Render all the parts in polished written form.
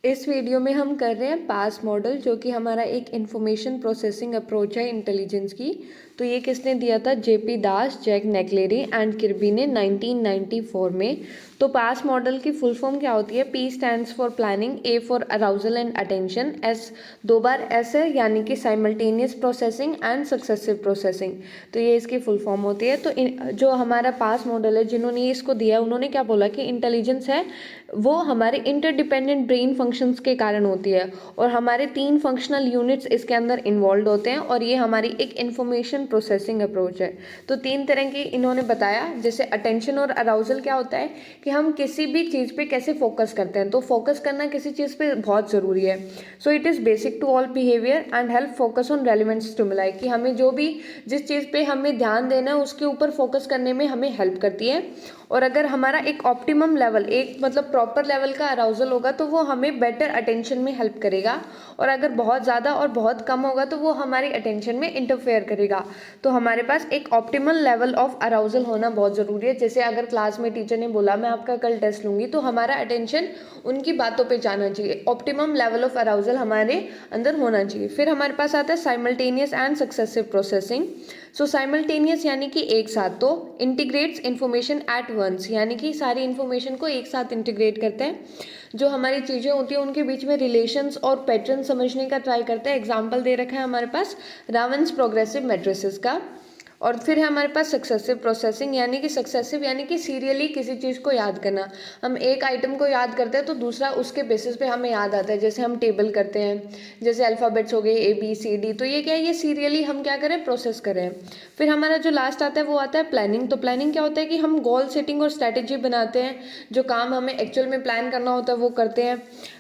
इस वीडियो में हम कर रहे हैं पास मॉडल, जो कि हमारा एक इंफॉर्मेशन प्रोसेसिंग अप्रोच है इंटेलिजेंस की। तो ये किसने दिया था? J P Das, Jack Naglieri and Kirby ने 1994 में। तो पास मॉडल की फुल फॉर्म क्या होती है? P stands for planning, A for arousal and attention, S दो बार एस है यानी कि simultaneous processing and successive processing. तो ये इसकी फुल फॉर्म होती है। तो जो हमारा पास मॉडल है, जिन्होंने इसको दिया, उन्होंने क्या बोला कि इंटेलिजेंस है वो हमारे इंटरडिपेंडेंट ब्रेन फंक्शंस के कारण होती है, और हमारे 3 फंक्शनल यूनिट्स इसके अंदर इन्वॉल्व होते हैं, और ये हमारी एक इंफॉर्मेशन प्रोसेसिंग अप्रोच है। तो 3 तरह की इन्होंने बताया। जैसे अटेंशन और अराउजल क्या होता है कि हम किसी भी चीज़ पे कैसे फोकस करते हैं। तो फोकस करना किसी चीज़ पे बहुत ज़रूरी है। So it is basic to all behaviour and help focus on relevant stimuli, कि हमें जो भी जिस चीज़ पे हमें ध्यान देना है उसके ऊपर फोकस करने में हमें हेल्प करती है। और अगर हमारा एक ऑप्टिमम लेवल, एक मतलब प्रॉपर लेवल का अराउजल होगा, तो वो हमें बेटर अटेंशन में हेल्प करेगा। और अगर बहुत ज़्यादा और बहुत कम होगा तो वो हमारी अटेंशन में इंटरफेयर करेगा। तो हमारे पास एक ऑप्टिमल लेवल ऑफ अराउजल होना बहुत ज़रूरी है। जैसे अगर क्लास में टीचर ने बोला मैं आपका कल टेस्ट लूँगी, तो हमारा अटेंशन उनकी बातों पे जाना चाहिए। ऑप्टिमम लेवल ऑफ अराउजल हमारे अंदर होना चाहिए। फिर हमारे पास आता है simultaneous and successive processing. So simultaneous यानी कि एक साथ। तो इंटीग्रेट्स इन्फॉर्मेशन एट वंस, यानी कि सारी इन्फॉर्मेशन को एक साथ इंटीग्रेट करते हैं। जो हमारी चीज़ें होती हैं उनके बीच में रिलेशंस और पैटर्न समझने का ट्राई करते हैं। एग्जाम्पल दे रखा है हमारे पास रावन्स प्रोग्रेसिव मैट्रिसेस का। और फिर है हमारे पास सक्सेसिव प्रोसेसिंग, यानी कि सक्सेसिव यानी कि सीरियली किसी चीज़ को याद करना। हम एक आइटम को याद करते हैं तो दूसरा उसके बेसिस पे हमें याद आता है। जैसे हम टेबल करते हैं, जैसे अल्फ़ाबेट्स हो गए ABCD, तो ये क्या है? ये सीरियली हम क्या करें? प्रोसेस करें। फिर हमारा जो लास्ट आता है वो आता है प्लानिंग। तो प्लानिंग क्या होता है कि हम गोल सेटिंग और स्ट्रैटेजी बनाते हैं। जो काम हमें एक्चुअल में प्लान करना होता है वो करते हैं।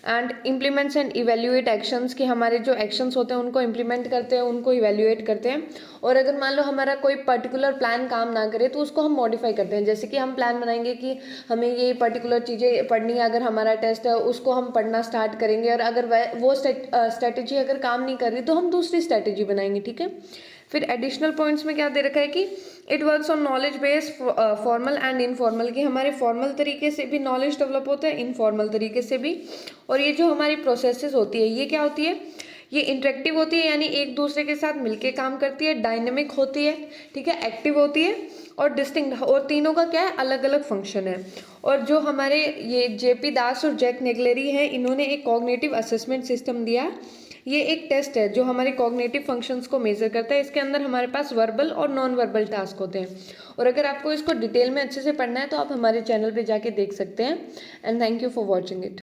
And implements and evaluate actions, कि हमारे जो एक्शंस होते हैं उनको इम्प्लीमेंट करते हैं, उनको इवेल्युएट करते हैं। और अगर मान लो हमारा कोई पर्टिकुलर प्लान काम ना करे तो उसको हम मॉडिफाई करते हैं। जैसे कि हम प्लान बनाएंगे कि हमें ये पर्टिकुलर चीज़ें पढ़नी है, अगर हमारा टेस्ट है उसको हम पढ़ना स्टार्ट करेंगे, और अगर वो स्ट्रैटेजी अगर काम नहीं कर रही तो हम दूसरी स्ट्रैटेजी बनाएंगे। ठीक है। फिर एडिशनल पॉइंट्स में क्या दे रखा है कि it works on knowledge base, formal and informal, कि हमारे फॉर्मल तरीके से भी नॉलेज डेवलप होता है, इनफॉर्मल तरीके से भी। और ये जो हमारी प्रोसेसेस होती है ये क्या होती है? ये इंटरेक्टिव होती है, यानी एक दूसरे के साथ मिलके काम करती है। डायनेमिक होती है, ठीक है, एक्टिव होती है, और डिस्टिंक्ट। और तीनों का क्या है? अलग अलग फंक्शन है। और जो हमारे ये जेपी दास और जैक नेग्लेरी हैं, इन्होंने एक कॉग्निटिव असेसमेंट सिस्टम दिया। ये एक टेस्ट है जो हमारे कॉग्निटिव फंक्शंस को मेजर करता है। इसके अंदर हमारे पास वर्बल और नॉन वर्बल टास्क होते हैं। और अगर आपको इसको डिटेल में अच्छे से पढ़ना है तो आप हमारे चैनल पे जाके देख सकते हैं। And thank you for watching it.